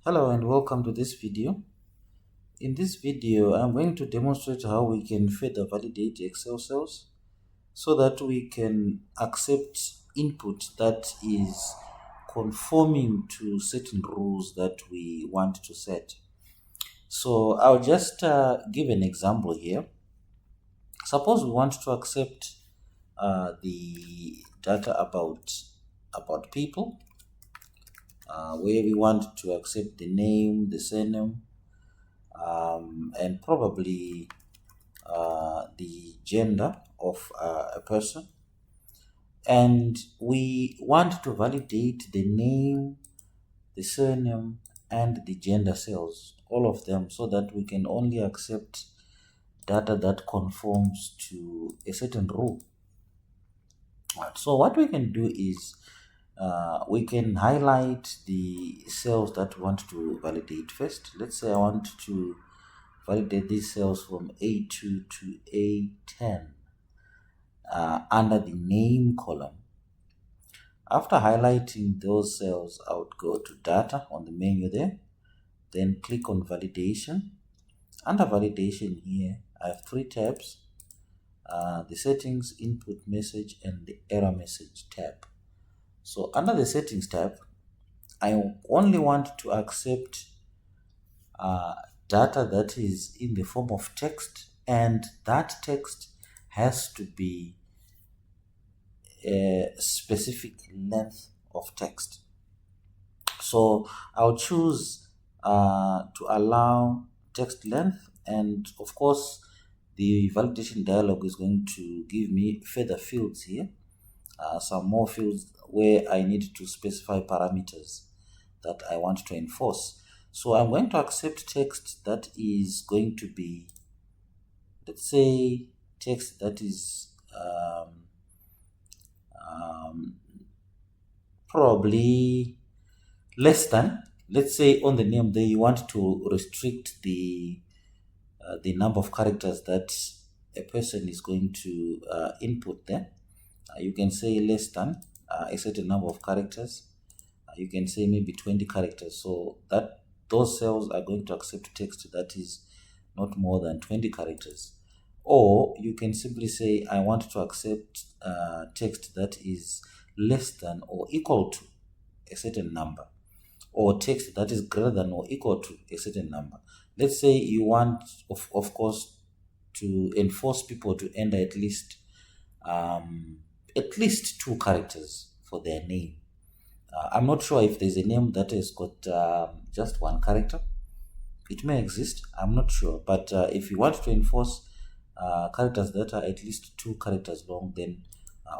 Hello and welcome to this video. In this video, I'm going to demonstrate how we can further validate Excel cells so that we can accept input that is conforming to certain rules that we want to set. So I'll just give an example here. Suppose we want to accept the data about people, where we want to accept the name, the surname, and probably the gender of a person. And we want to validate the name, the surname, and the gender cells, all of them, so that we can only accept data that conforms to a certain rule. Right. So what we can do is we can highlight the cells that we want to validate first. Let's say I want to validate these cells from A2 to A10 under the name column. After highlighting those cells, I would go to data on the menu there, then click on validation. Under validation here, I have three tabs, the settings, input message, and the error message tab. So under the settings tab, I only want to accept data that is in the form of text, and that text has to be a specific length of text. So I'll choose to allow text length, and of course the validation dialog is going to give me further fields here, some more fields where I need to specify parameters that I want to enforce. So I'm going to accept text that is going to be, let's say, text that is probably less than, let's say on the name there you want to restrict the number of characters that a person is going to input there. You can say less than a certain number of characters. You can say maybe 20 characters, so that those cells are going to accept text that is not more than 20 characters. Or you can simply say I want to accept text that is less than or equal to a certain number, or text that is greater than or equal to a certain number. Let's say you want, of course, to enforce people to enter at least 2 characters for their name. I'm not sure if there's a name that has got just 1 character. It may exist, I'm not sure. But if you want to enforce characters that are at least 2 characters long, then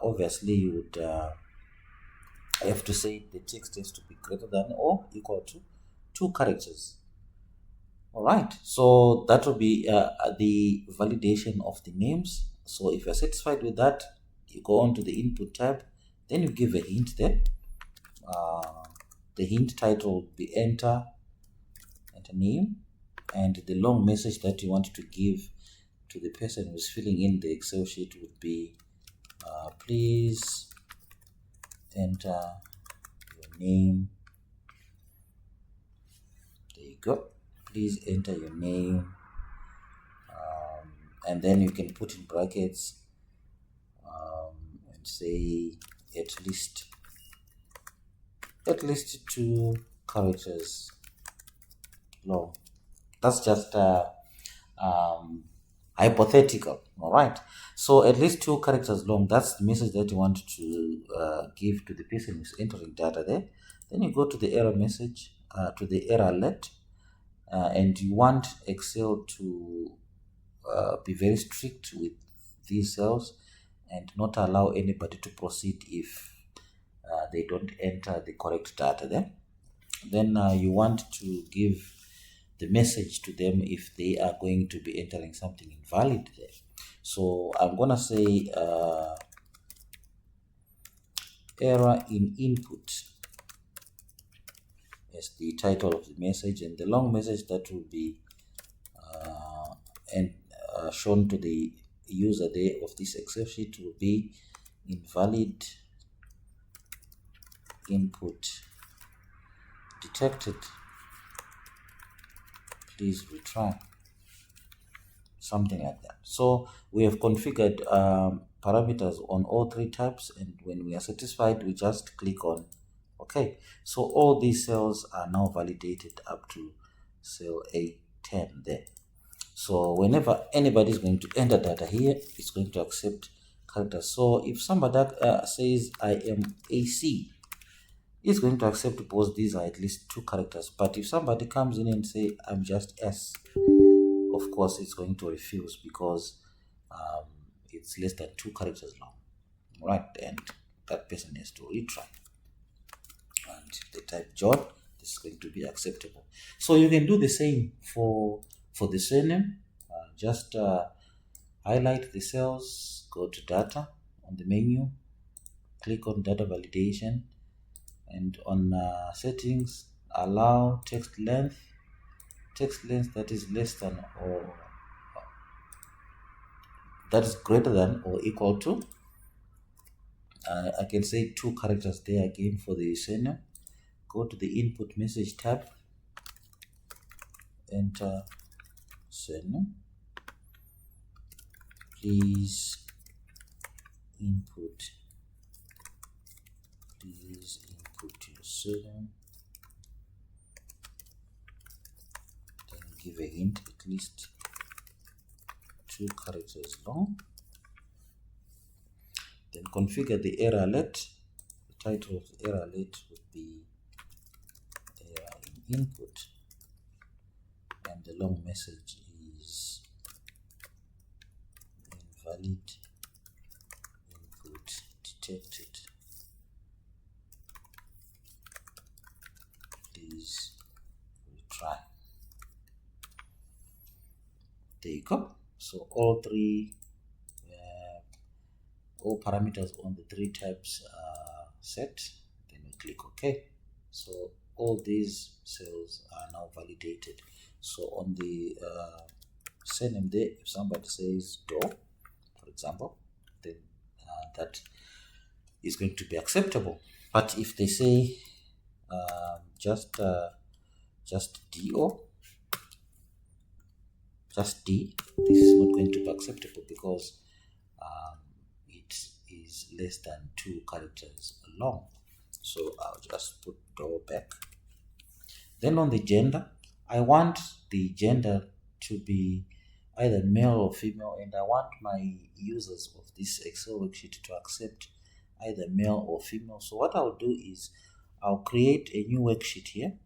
obviously you would have to say the text has to be greater than or equal to 2 characters. All right, so that will be the validation of the names. So if you're satisfied with that, you go on to the input tab, then you give a hint there. The hint title would be enter name, and the long message that you want to give to the person who's filling in the Excel sheet would be please enter your name. There you go. Please enter your name, and then you can put in brackets and say at least 2 characters long. That's just hypothetical. All right, so at least 2 characters long, that's the message that you want to give to the person who's entering data there. Then you go to the error message, to the error alert, and you want Excel to be very strict with these cells and not allow anybody to proceed if they don't enter the correct data there. Then you want to give the message to them if they are going to be entering something invalid there. So I'm gonna say error in input as the title of the message, and the long message that will be shown to the user there of this Excel sheet will be invalid input detected. please retry, something like that. So we have configured parameters on all three types, and when we are satisfied, we just click on OK. So all these cells are now validated up to cell A10 there. So whenever anybody is going to enter data here, it's going to accept characters. So if somebody says I am AC, it's going to accept because these are at least 2 characters. But if somebody comes in and say I'm just S, of course it's going to refuse because it's less than 2 characters long, right? And that person has to retry. And if they type John, this is going to be acceptable. So you can do the same for the surname. Just highlight the cells, go to data on the menu, click on data validation, and on settings, allow text length that is less than or that is greater than or equal to, I can say 2 characters there again for the surname. Go to the input message tab, enter surname, please input your surname, then give a hint at least 2 characters long. Then configure the error alert. The title of the error alert would be error in input, and the long message is invalid input detected. Please retry. There you go. So all parameters on the 3 types are set. Then we click OK. So all these cells are now validated. So on the surname there, if somebody says door, for example, then that is going to be acceptable. But if they say just DO, just D, this is not going to be acceptable because it is less than 2 characters long. So I'll just put door back. Then on the gender, I want the gender to be either male or female, and I want my users of this Excel worksheet to accept either male or female. So what I'll do is I'll create a new worksheet here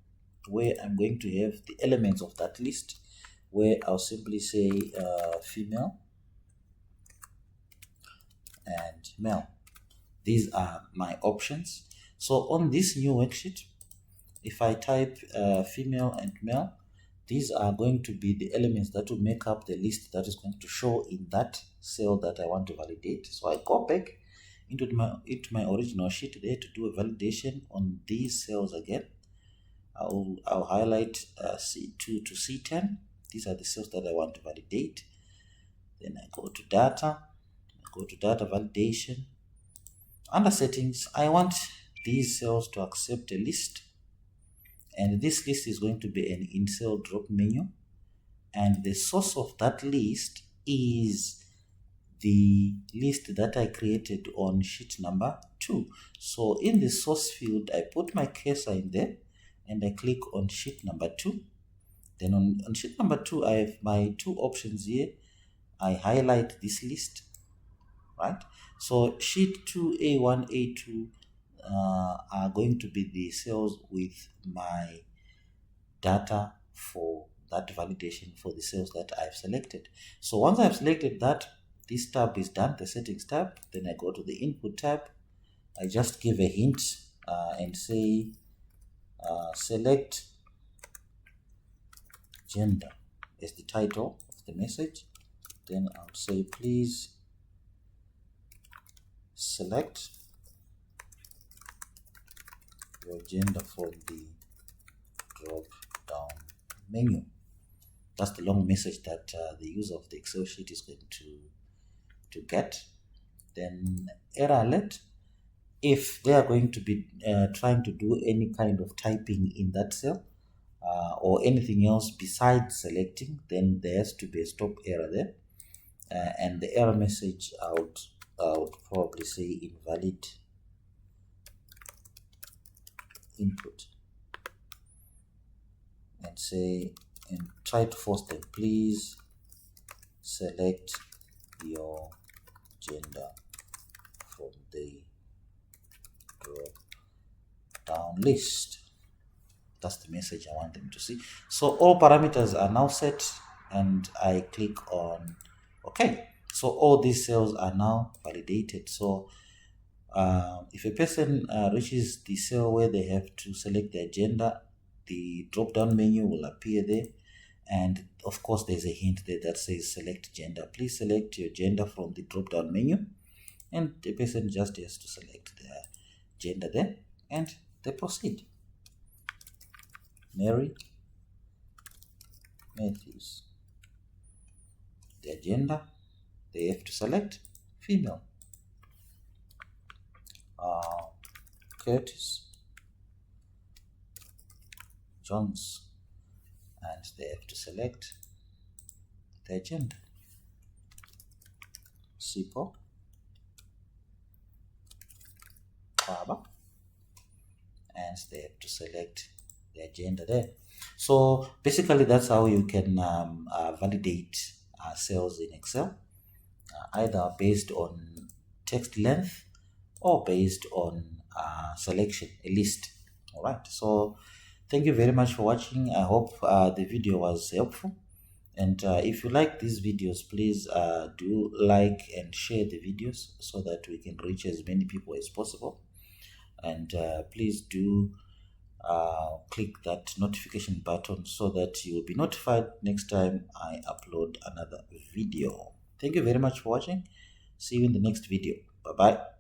where I'm going to have the elements of that list, where I'll simply say female and male. These are my options. So on this new worksheet, if I type female and male, these are going to be the elements that will make up the list that is going to show in that cell that I want to validate. So I go back into my original sheet there to do a validation on these cells again. I'll highlight C2 to C10. These are the cells that I want to validate. Then I go to data, validation. Under settings, I want these cells to accept a list, and this list is going to be an in-cell drop menu, and the source of that list is the list that I created on sheet number 2. So in the source field, I put my cursor in there and I click on sheet number 2. Then on sheet number 2, I have my 2 options here. I highlight this list, right? So sheet 2, A1, A2 are going to be the cells with my data for that validation for the cells that I've selected. So once I've selected that, this tab is done, the settings tab. Then I go to the input tab. I just give a hint and say select gender as the title of the message. Then I'll say please select your gender from the drop down menu. That's the long message that the user of the Excel sheet is going to get. Then error alert, if they are going to be trying to do any kind of typing in that cell, or anything else besides selecting, then there has to be a stop error there. And the error message I would probably say invalid input, and say, and try to force them, please select your gender from the drop down list. That's the message I want them to see. So all parameters are now set, and I click on OK. So all these cells are now validated. So if a person reaches the cell where they have to select their gender, the drop-down menu will appear there, and of course there's a hint there that says select gender. Please select your gender from the drop-down menu, and the person just has to select their gender there, and they proceed. Mary Matthews, their gender, they have to select female. Curtis Jones, and they have to select their gender. Sipho Baba, and they have to select their gender there. So basically that's how you can validate cells in Excel, either based on text length or based on selection, a list. All right, so thank you very much for watching. I hope the video was helpful, and if you like these videos, please do like and share the videos so that we can reach as many people as possible. And please do click that notification button so that you will be notified next time I upload another video. Thank you very much for watching. See you in the next video. Bye bye.